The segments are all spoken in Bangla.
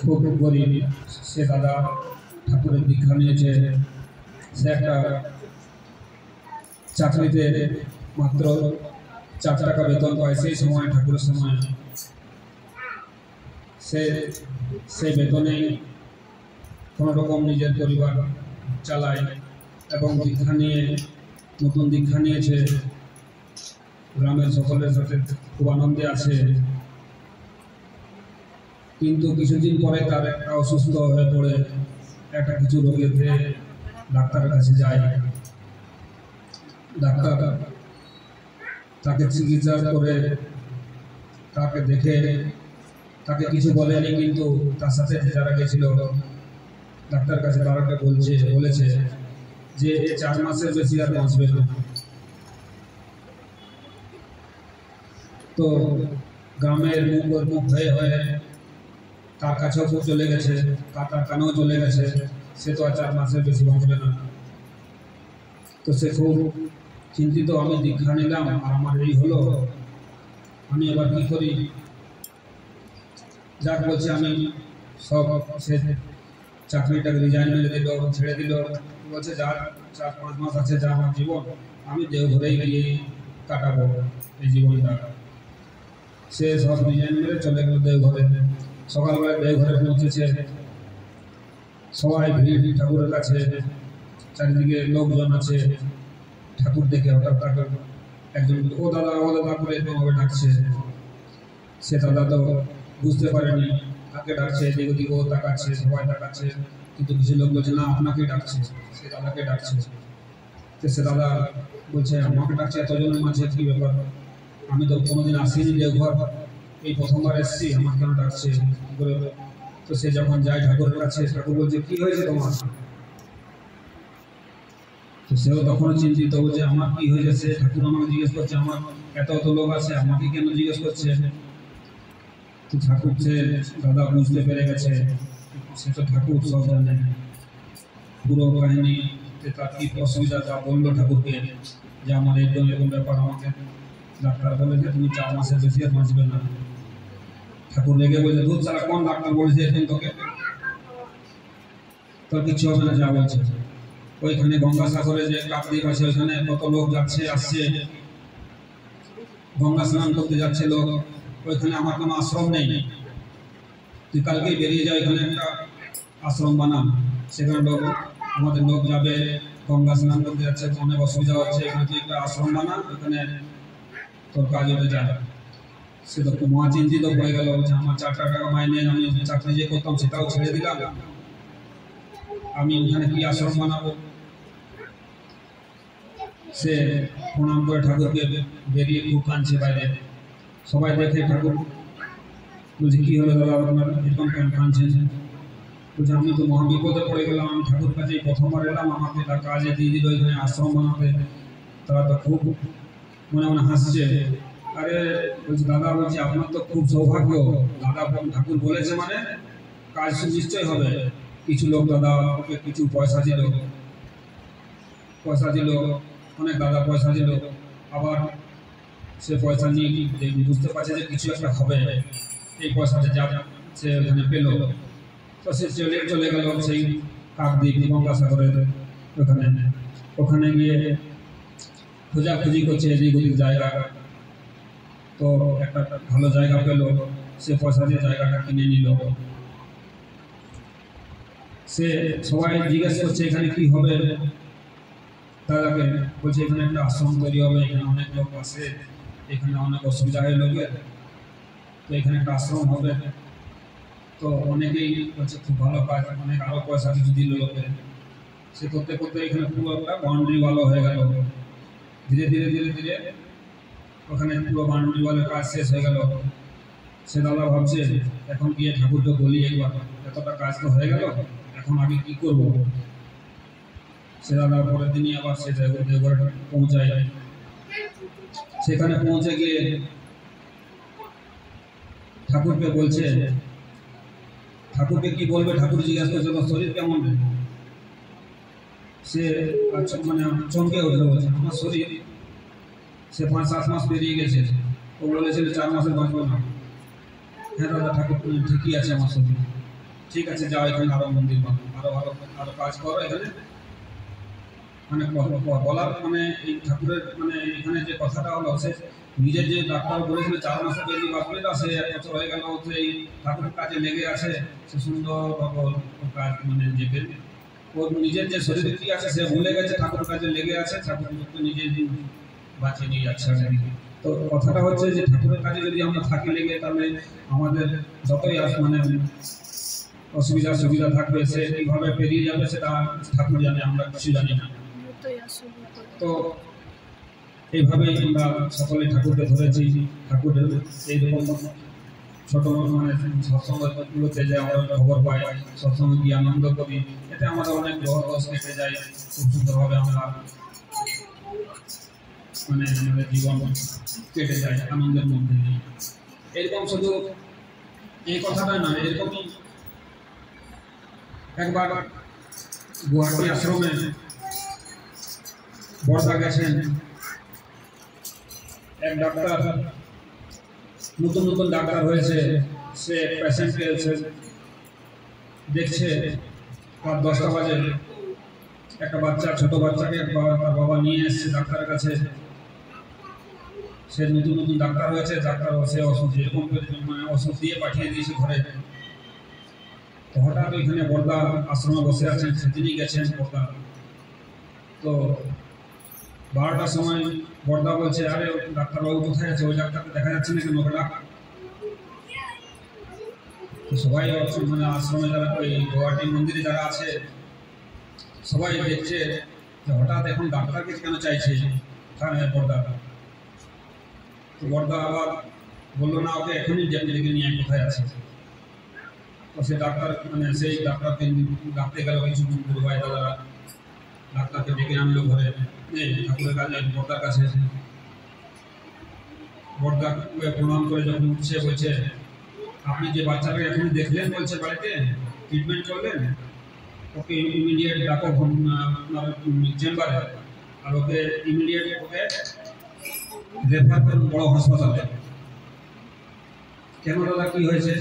খুব গরিব সে দাদা ঠাকুরের দীক্ষা নিয়েছে। সে একটা চাকরিতে মাত্র 4 টাকা বেতন পায় সেই সময়, ঠাকুরের সময় সেই বেতনে কোনো রকম নিজের পরিবার চালায় এবং দীক্ষা নিয়ে নতুন দীক্ষা নিয়েছে। গ্রামের সকলের সাথে খুব আনন্দে আছে। কিন্তু কিছুদিন পরে তার একটা অসুস্থ হয়ে পড়ে, একটা কিছু রোগেতে ডাক্তারের কাছে যায়। ডাক্তার তাকে চিকিৎসা করে তাকে দেখে তাকে কিছু বলেনি, কিন্তু তার সাথে যারা গেছিল ডাক্তার কাছে তারাকে বলেছে যে 4 মাসের বেশি আর বাঁচবে না। তো গ্রামের মুখ হয়ে হয়ে তার কাছেও চলে গেছে, তার কানেও চলে গেছে, সে তো আর 4 মাসের বেশি বাঁচবে না। তো সে খুব চিন্তিত, আমি দীক্ষা নিলাম আর আমার এই হলো, আমি এবার কী করি। যাক বলছে আমি সব সে চাকরিটাকে রিজাইন মেরে দিল, ছেড়ে দিল। বলছে যা 4-5 মাস আছে যা আমার জীবন, আমি দেওঘরেই গিয়ে কাটাবো এই জীবনটা। সে সব রিজাইন মেরে চলে গেল দেওঘরে। সকালবেলা দেওঘরে পৌঁছেছে, সবাই ভিড় ঠাকুরের কাছে, চারিদিকে লোকজন আছে। ঠাকুর দেখে হঠাৎ তাকে একজন ও দাদা করে এরকমভাবে ডাকছে। সে দাদা তো বুঝতে পারেনি তাকে ডাকছে, এদিক ওদিক ও তাকাচ্ছে, সবাই তাকাচ্ছে, কিন্তু কিছু লোক বলছে না আপনাকেই ডাকছে, সে দাদাকে ডাকছে। তো সে দাদা বলছে আমাকে ডাকছে এতজনের মাঝে, কী ব্যাপার, আমি তো কোনোদিন আসিনি দেওঘর, এই প্রথমবার এসেছি, আমার কেন ডাকছে কী করে। তো সে যখন যায় ঠাকুরের কাছে, ঠাকুর বলছে কী হয়েছে তোমার। তো সেও তখনও চিন্তিত, বলছে আমার কী হয়েছে। সে ঠাকুর আমাকে জিজ্ঞেস করছে, আমার এত লোক আছে, আমাকে কেন জিজ্ঞেস করছে। তো ঠাকুর সে দাদা বুঝতে পেরে গেছে, সে তো ঠাকুর সব জানে পুরো কাহিনী। তার কী অসুবিধা তা বললো ঠাকুরকে যে আমার এরকম ব্যাপার, আমাকে ডাক্তার বলে যে তুমি 4 মাসের বেশি আর বাঁচবে না। ঠাকুর রেগে বলছে দুধ সারা কোন ডাক্তার বলেছে এরকম তোকে, তোর কিছু হবে না যা বলছে। ওইখানে গঙ্গাসাগরে যে কাকদ্বীপ আছে, ওইখানে কত লোক যাচ্ছে আসছে, গঙ্গা স্নান করতে যাচ্ছে লোক। ওইখানে আমার কোনো আশ্রম নেই, তুই কালকেই বেরিয়ে যাও, এখানে একটা আশ্রম বানা, সেখানে আমাদের লোক যাবে, গঙ্গা স্নান করতে যাচ্ছে, অনেক অসুবিধা হচ্ছে, এখানে তুই একটা আশ্রম বানা, ওইখানে তোর কাজ হয়ে যায়। সে তো মহা চিন্তিত হয়ে গেল, বলছে আমার 4 টাকা মাইনে, আমি চাকরি যে করতাম সেটাও ছেড়ে দিলাম, আমি ওখানে কি আশ্রম বানাবো। সে প্রণাম করে ঠাকুরকে বেরিয়ে খুব কাঁদছে বাইরে। সবাই দেখে ঠাকুর বলছে কী হলো দাদা আপনার এরকম কেন কাঁদছেন। বলছে আমি তো মহাবিপদে পড়ে গেলাম, আমি ঠাকুর কাছে প্রথমবার এলাম, আমাকে তার কাজে দিয়ে দিল এখানে আশ্রম বানাতে। তারা তো খুব মনে মনে হাসছে। আরে বলছি দাদা, বলছি আপনার তো খুব সৌভাগ্য, দাদা ঠাকুর বলেছে মানে কাজ নিশ্চয়ই হবে। কিছু লোক দাদা ওকে কিছু পয়সা দিল, অনেক দাদা পয়সা দিল। আবার সে পয়সা নিয়ে বুঝতে পারছে যে কিছু একটা হবে, এই পয়সাটা যা সে ওখানে পেল, তো সে চলে গেল সেই কাকদ্বীপ গঙ্গাসাগরের ওখানে। ওখানে গিয়ে খোঁজাখুঁজি করছে এদিক ওদিক জায়গা, তো একটা ভালো জায়গা পেল, সে পয়সা দিয়ে জায়গাটা কিনে নিল। সে সবাই জিজ্ঞেস করছে এখানে কি হবে, তাদেরকে বলছে এখানে একটা আশ্রম তৈরি হবে, এখানে অনেক লোক আসে, এখানে অনেক অসুবিধা হয় লোকের, তো এখানে একটা আশ্রম হবে। তো অনেকেই বলছে খুব ভালো কাজ, অনেক আরও পয়সা কিছু দিল লোকে। সে করতে করতে এখানে পুরো একটা বাউন্ডারি ওয়ালও হয়ে গেল। ধীরে ধীরে ধীরে ধীরে ওখানে পুরো বাউন্ডারি ওয়ালের কাজ শেষ হয়ে গেল। সে দাদা ভাবছে এখন গিয়ে ঠাকুরকে বলি একবার, এতটা কাজ তো হয়ে গেল, এখন আগে কি করব। সে দাদা পরের দিনই আবার সে দেওঘরে পৌঁছায়। সেখানে পৌঁছে গিয়ে ঠাকুরকে বলছে, ঠাকুরকে কি বলবে, ঠাকুর জিজ্ঞাসা করছে তোমার শরীর কেমন। সে মানে চমকে উঠলো, বলছে আমার শরীর, সে 5-7 মাস পেরিয়ে গেছে, ও বলেছিল 4 মাসে বাঁচবো না। হ্যাঁ দাদা, ঠাকুর ঠিকই আছে আমার শরীর, ঠিক আছে যাও এখানে আরো মন্দির বানাও, আরো কাজ করো এখানে। মানে বলার মানে এই ঠাকুরের মানে এখানে যে কথাটা হলো, সে নিজের যে ডাক্তার বলেছিল 4 মাসে বেশি বাঁচবে না, সে 1 বছর হয়ে গেল সেই ঠাকুরের কাজে লেগে আছে। সে সুন্দর কাজ মানে নিজেকে, ওর নিজের যে শরীরে কি আছে সে ভুলে গেছে, ঠাকুরের কাজে লেগে আছে, ঠাকুর নিজে বাঁচিয়ে নিয়ে যাচ্ছে। তো কথাটা হচ্ছে যে ঠাকুরের কাজে যদি আমরা থাকি লেগে, তাহলে আমাদের যতই মানে অসুবিধা সুবিধা থাকবে, সে কীভাবে পেরিয়ে যাবে সেটা ঠাকুর জানে, আমরা কিছু জানি না। তো এইভাবেই আমরা সকলে ঠাকুরকে ধরেছি। ঠাকুরের এইরকম ছোট মানে সৎসঙ্গগুলোতে যে আমরা খবর পাই, সৎসঙ্গে গিয়ে আনন্দ করি, এতে আমাদের অনেক গ্রহ দোষ কেটে যায়। খুব সুন্দরভাবে আমরা মানে আমাদের জীবন কেটে যায় আনন্দের মধ্যে দিয়ে। এরকম শুধু এই কথাটা নয়, এরকমই একবার গুয়াহাটি আশ্রমে বর্দা গেছেন এক ডাক্তার, নতুন নতুন ডাক্তার হয়েছে, সে পেশেন্টকে দেখছে। রাত 10টা বাজে একটা বাচ্চা, ছোট বাচ্চাকে তার বাবা নিয়ে এসছে ডাক্তারের কাছে। সে নতুন নতুন ডাক্তার হয়েছে, ডাক্তার সে ওষুধ এরকম মানে ওষুধ দিয়ে পাঠিয়ে দিয়েছে ঘরে। তো হঠাৎ ওইখানে বর্দা আশ্রমে বসে আছেন, সেদিনই গেছেন বর্দা। তো 12টার সময় বর্দা বলছে, আরে ডাক্তারবাবু কোথায় আছে, ওই ডাক্তারকে দেখা যাচ্ছে না কেন, ওকে ডাক। তো সবাই মানে আশ্রমে যারা ওই গুয়াহাটি মন্দিরে যারা আছে সবাই দেখছে যে হঠাৎ এখন ডাক্তারকে কেন চাইছে বর্দা। তো বর্দা আবার বললো না, ওকে এখনই ডেকে নিয়ে কোথায় আছে। তো সে ডাক্তার মানে সেই ডাক্তারকে ডাকতে গেল কিছু ভাই দাদারা, ডাক্তারকে ডেকে আনলো ঘরে, ঠাকুরের কাছে বর্দার কাছে। বর্দাকে প্রণাম করে যখন উঠছে বলছে, আপনি যে বাচ্চাকে এখন দেখলেন বলছে বাড়িতে ট্রিটমেন্ট করলেন, ওকে ইমিডিয়েট ডাকো চেম্বারে, আর ওকে ইমিডিয়েট ওকে রেফার করুন বড় হাসপাতালে। কেন দাদা কী হয়েছে,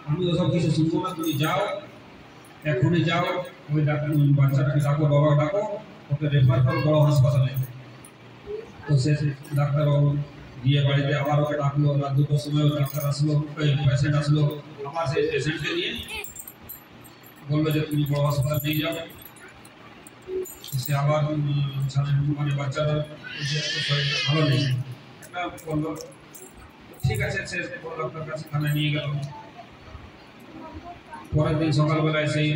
আমি ওসব কিছু শুনবো না, তুমি যাও এখনই যাও, ওই বাচ্চাটাকে ডাকো, বাবা ডাকো, ওকে রেফার করো বড় হাসপাতালে। তো সে ডাক্তারবাবু গিয়ে বাড়িতে আবার ওকে ডাকলো, রাত 2টোর সময় ডাক্তার আসলো, ওই পেশেন্ট আসলো, আবার সেই পেশেন্টকে নিয়ে বললো যে তুমি বড় হাসপাতাল নিয়ে যাও। সে আবার মানে বাচ্চারা শরীরটা ভালো নেই, এটা বললো ঠিক আছে, সে বড় ডাক্তার কাছে থানায় নিয়ে গেল। পরের দিন সকালবেলায় সেই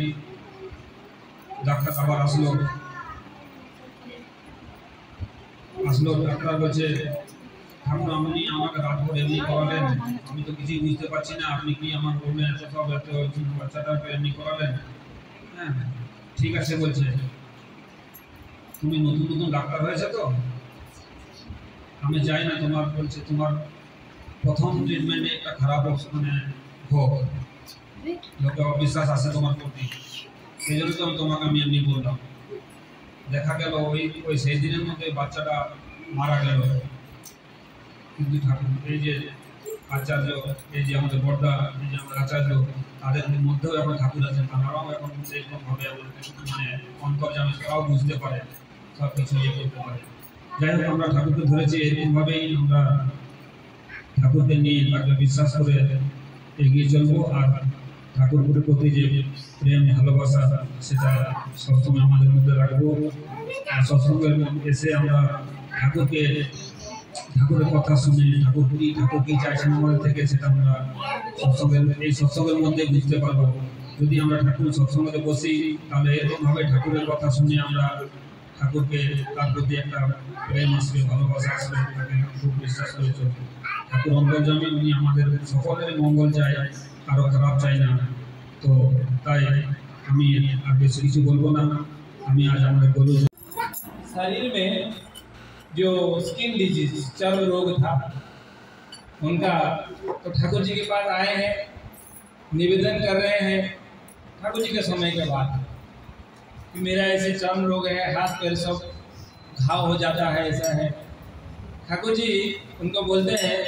ডাক্তার আবার আসলো। ডাক্তার বলছে, ঠাকুর আপনি আমাকে রাতভর এমনি করালেন, আমি তো কিছুই বুঝতে পারছি না, আপনি কি আমার রুমে এত সব এত বাচ্চাটাকে এমনি করালেন। হ্যাঁ ঠিক আছে, বলছে তুমি নতুন নতুন ডাক্তার হয়েছে তো আমি চাই না তোমার, বলছে তোমার প্রথম ট্রিটমেন্টে একটা খারাপ মানে হোক, লোকে অবিশ্বাস আসে তোমার প্রতি, সেই জন্য তো তোমাকে আমি এমনি বললাম। দেখা গেল ওই সেই দিনের মধ্যে বাচ্চাটা মারা গেল। কিন্তু ঠাকুর এই যে আচার্য, এই যে আমাদের বড়দা, এই যে আমাদের আচার্য, তাদের মধ্যেও এখন ঠাকুর আছেন, তারাও এখন সেইরকমভাবে মানে অন্তর্যামী, তারাও বুঝতে পারে, সব কিছু ইয়ে করতে পারে। যাই হোক, আমরা ঠাকুরকে ধরেছি, এরকমভাবেই আমরা ঠাকুরকে নিয়ে তাকে বিশ্বাস করে এগিয়ে চলবো। আর ঠাকুরের প্রতি যে প্রেম ভালোবাসা, সেটা সবসময় আমাদের মধ্যে রাখবো। আর সৎসঙ্গে এসে আমরা ঠাকুরের কথা শুনে ঠাকুর কি চাইছেন আমাদের থেকে, সেটা আমরা এই সৎসঙ্গের মধ্যে বুঝতে পারবো। যদি আমরা ঠাকুর সৎসঙ্গে বসি, তাহলে এরকমভাবে ঠাকুরের কথা শুনে আমরা ঠাকুরকে, তার প্রতি একটা প্রেম আসবে, ভালোবাসা আসবে, তাকে খুব বিশ্বাস করে চলবো। ঠাকুর অন্তর্যামী, উনি আমাদের সকলের মঙ্গল চাই, কারো খারাপ চাই না। তো তাই আমি আর বেশি কিছু বলবো না। আমি आज हमारे बोलूँ शरीर में जो स्किन डिजीज, चर्म रोग था उनका, तो ठाकुर जी के पास आए हैं, निवेदन कर रहे हैं ठाकुर जी के समय के बाद कि मेरा ऐसे चर्म रोग है, हाथ पैर सब घाव हो जाता है, ऐसा है। ठाकुर जी उनको बोलते हैं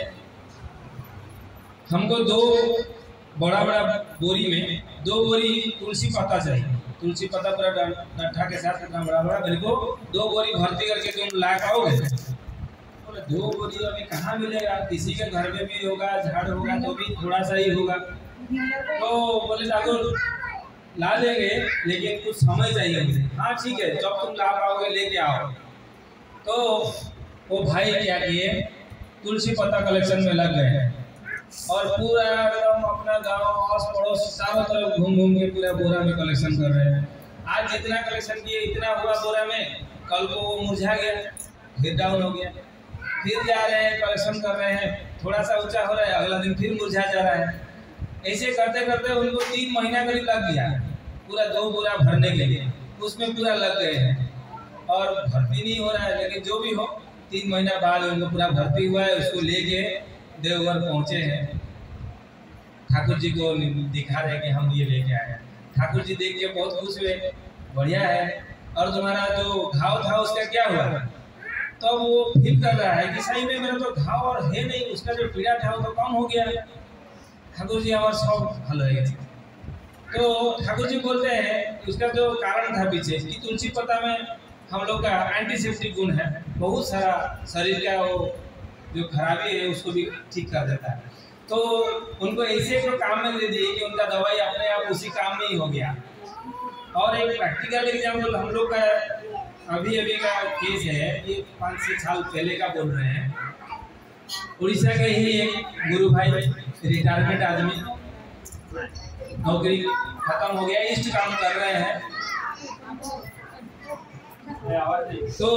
हमको दो बड़ा बोरी में 2 बोरी तुलसी पत्ता चाहिए, तुलसी पत्ता पूरा डंठा के साथ इतना बड़ा मेरे को 2 बोरी भर्ती करके तुम ला पाओगे? बोले 2 बोरी अभी कहाँ मिलेगा, किसी के घर में भी होगा, झाड़ होगा तो भी थोड़ा सा ही होगा। तो बोले ठाकुर ला लेंगे, लेकिन कुछ समय चाहिए मुझे। हाँ ठीक है, जब तुम ला पाओगे लेके आओ। तो वो भाई क्या किए, तुलसी पत्ता कलेक्शन में लग गए और पूरा एकदम अपना गांव आस पड़ोस चारों तरफ घूम के पूरा बोरा में कलेक्शन कर रहे हैं। आज जितना कलेक्शन किए इतना हुआ बोरा में, कल को वो मुरझा गया, फिर डाउन हो गया, फिर जा रहे हैं कलेक्शन कर रहे हैं, थोड़ा सा ऊंचा हो रहा है, अगला दिन फिर मुरझा जा रहा है। ऐसे करते करते उनको 3 महीना करीब लग गया पूरा 2 बोरा भरने के लिए, उसमें पूरा लग गए हैं और भर्ती नहीं हो रहा है। लेकिन जो भी हो, 3 महीना बाद उनको पूरा भर्ती हुआ है। उसको लेके देवघर पहुंचे हैं, ठाकुर जी को दिखा रहे कि हम ये लेके आए हैं। ठाकुर जी देख के बहुत खुश हुए, बढ़िया है, और तुम्हारा जो घाव था उसका क्या हुआ? तो वो फील कर रहा है कि सही में मेरा तो घाव और है नहीं, उसका जो पीड़ा था वो तो कम हो गया। ठाकुर जी हमारे सब हल हो गए। तो ठाकुर जी बोलते हैं कि उसका जो कारण था पीछे कि तुलसी पत्ता में हम लोग का एंटीसेप्टिक गुण है, बहुत सारा शरीर का वो जो खराबी है उसको भी ठीक कर देता है। तो उनको ऐसे को काम में दे दिए कि उनका दवाई अपने आप उसी काम में ही हो गया। और एक प्रैक्टिकल एग्जाम्पल हम लोग का अभी का केस है, ये 5-6 साल पहले का बोल रहे हैं। उड़ीसा के ही एक गुरु भाई, रिटायरमेंट आदमी, नौकरी खत्म हो गया, इष्ट काम कर रहे हैं। तो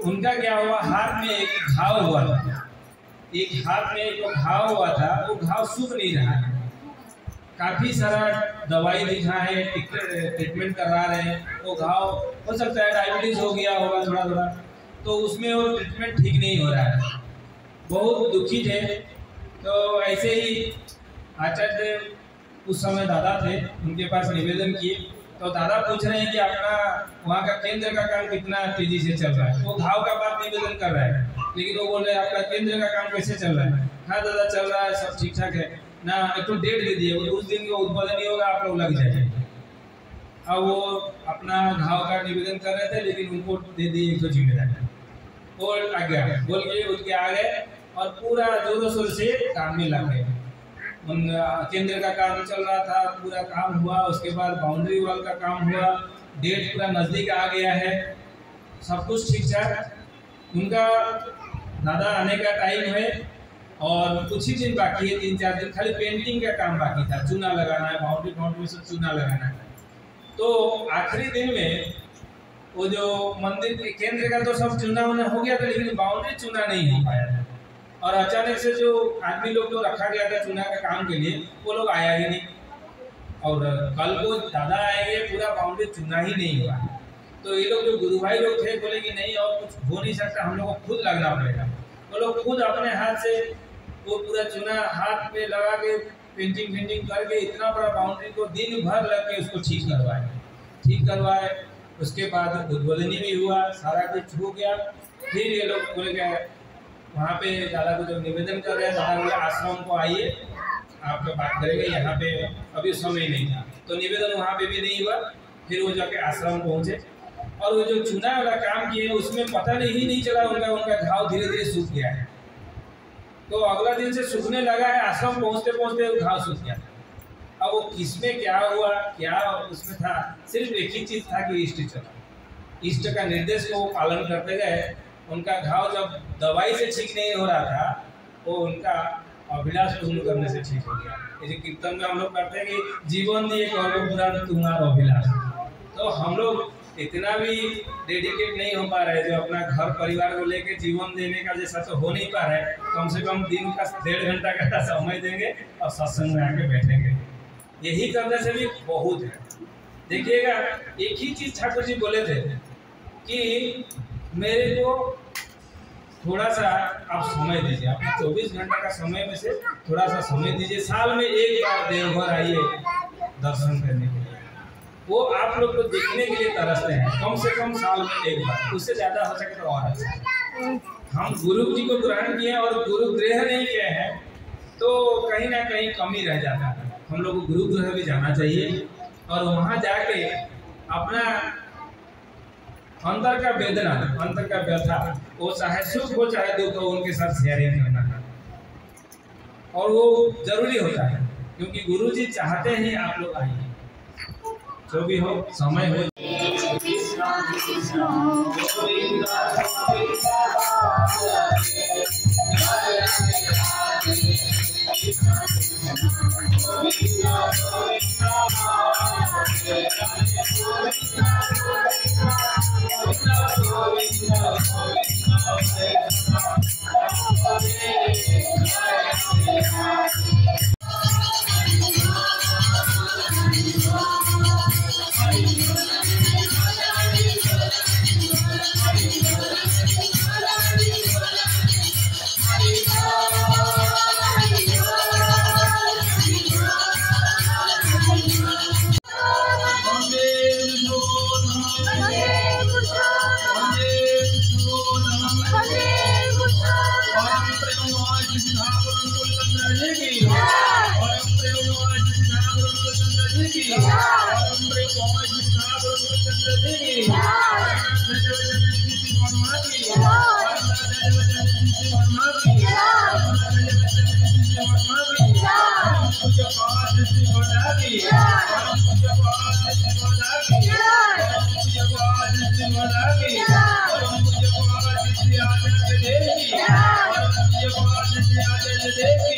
उनका क्या हुआ, हाथ में एक घाव हुआ था, एक हाथ में एक घाव हुआ था, वो घाव सूख नहीं रहा है। काफ़ी सारा दवाई दिखा है, ट्रीटमेंट करवा रहे हैं, वो घाव हो सकता है डायबिटीज हो गया होगा थोड़ा थोड़ा, तो उसमें वो ट्रीटमेंट ठीक नहीं हो रहा है। बहुत दुखी थे। तो ऐसे ही आचार्य उस समय दादा थे, उनके पास निवेदन किए। तो दादा पूछ रहे हैं कि आपका वहाँ का केंद्र का काम कितना तेजी से चल रहा है। वो घाव का बात निवेदन कर रहा है, लेकिन वो बोल रहे हैं आपका केंद्र का काम कैसे चल रहा है? हाँ दादा चल रहा है, सब ठीक ठाक है ना, एक तो डेट दे दिए, उस दिन का उत्पादन नहीं होगा, आप लोग लग जाएंगे। अब वो अपना घाव का निवेदन कर रहे थे, लेकिन उनको दे दी एक तो जिम्मेदारी, वो आ गया, बोल के उठ के आ गए और पूरा जोरों शोर से काम में लग गए। उन केंद्र का काम चल रहा था, पूरा काम हुआ, उसके बाद बाउंड्री वॉल का काम हुआ, डेट पूरा नज़दीक आ गया है, सब कुछ ठीक ठाक। उनका दादा आने का टाइम है और कुछ ही दिन बाकी है, 3-4 दिन, खाली पेंटिंग का काम बाकी था, चूना लगाना है, बाउंड्री से चूना लगाना है। तो आखिरी दिन में वो जो मंदिर के केंद्र का तो सब चूना वूना हो गया था, लेकिन बाउंड्री चूना नहीं हो पाया था। और अचानक से जो आदमी लोग जो रखा गया था चूना का काम के लिए, वो लोग आया ही नहीं। और कल को दादा आएंगे, पूरा बाउंड्री चूना ही नहीं हुआ। तो ये लोग जो गुरु भाई लोग थे बोले कि नहीं, और कुछ हो नहीं सकता, हम लोग को खुद लगना पड़ेगा। वो लोग खुद अपने हाथ से वो पूरा चूना हाथ पे लगा के पेंटिंग करके इतना बड़ा बाउंड्री को दिन भर लग के उसको ठीक करवाए। उसके बाद उद्बोधनी भी हुआ, सारा कुछ हो गया। फिर ये लोग बोले गए वहाँ पे दादा को जब निवेदन कर रहे हैं, दादा बोले आश्रम को आइए, आपका बात करेंगे। यहाँ पे अभी समय नहीं था तो निवेदन वहाँ पे भी नहीं हुआ। फिर वो जाके आश्रम पहुँचे और वो जो चुना वाला काम किए उसमें पता नहीं चला उनका घाव धीरे धीरे सूख गया है। तो अगला दिन से सूखने लगा है, आश्रम पहुँचते पहुँचते वो घाव सूख गया। अब वो किसमें क्या हुआ, क्या उसमें था, सिर्फ एक ही चीज़ था कि इष्ट चला, इष्ट का निर्देश को वो पालन करते गए। उनका घाव जब दवाई से ठीक नहीं हो रहा था, वो उनका अभिलाष पूर्ण करने से ठीक हो गया। जैसे कीर्तन में हम लोग करते हैं कि जीवन दिए करो पूरा तुम्हारा अभिलाष। तो हम लोग इतना भी डेडिकेट नहीं हो पा रहे जो अपना घर परिवार को लेके जीवन देने का जैसा तो हो नहीं पा रहा है। कम से कम दिन का 1.5 घंटा का समय देंगे और सत्संग में आके बैठेंगे, यही करने से भी बहुत है। देखिएगा, एक ही चीज़ ठाकुर जी बोले थे कि मेरे को थोड़ा सा आप समय दीजिए, अपना 24 घंटा का समय में से थोड़ा सा समय दीजिए, साल में एक बार देवघर आइए दर्शन करने के लिए। वो आप लोग को देखने के लिए तरसते हैं, कम से कम साल में एक बार, उससे ज़्यादा हो सके तो और अच्छा। हम गुरु जी को ग्रहण किए और गुरु गृह नहीं किए हैं तो कहीं ना कहीं कमी रह जाता है। हम लोग को गुरु गृह भी जाना चाहिए और वहाँ जाके अपना अंतर का वेदना, अंतर का व्यथा, वो चाहे सुख हो चाहे दुख हो, उनके साथ शेयरिंग करना है। और वो जरूरी होता है क्योंकि गुरु जी चाहते हैं आप लोग आइए, जो भी हो समय हो।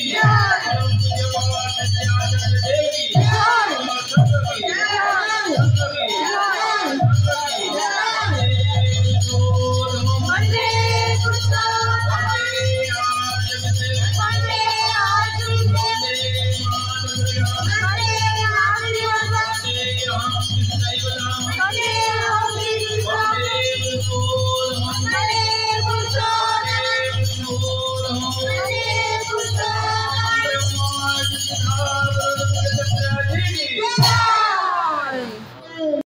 Yeah.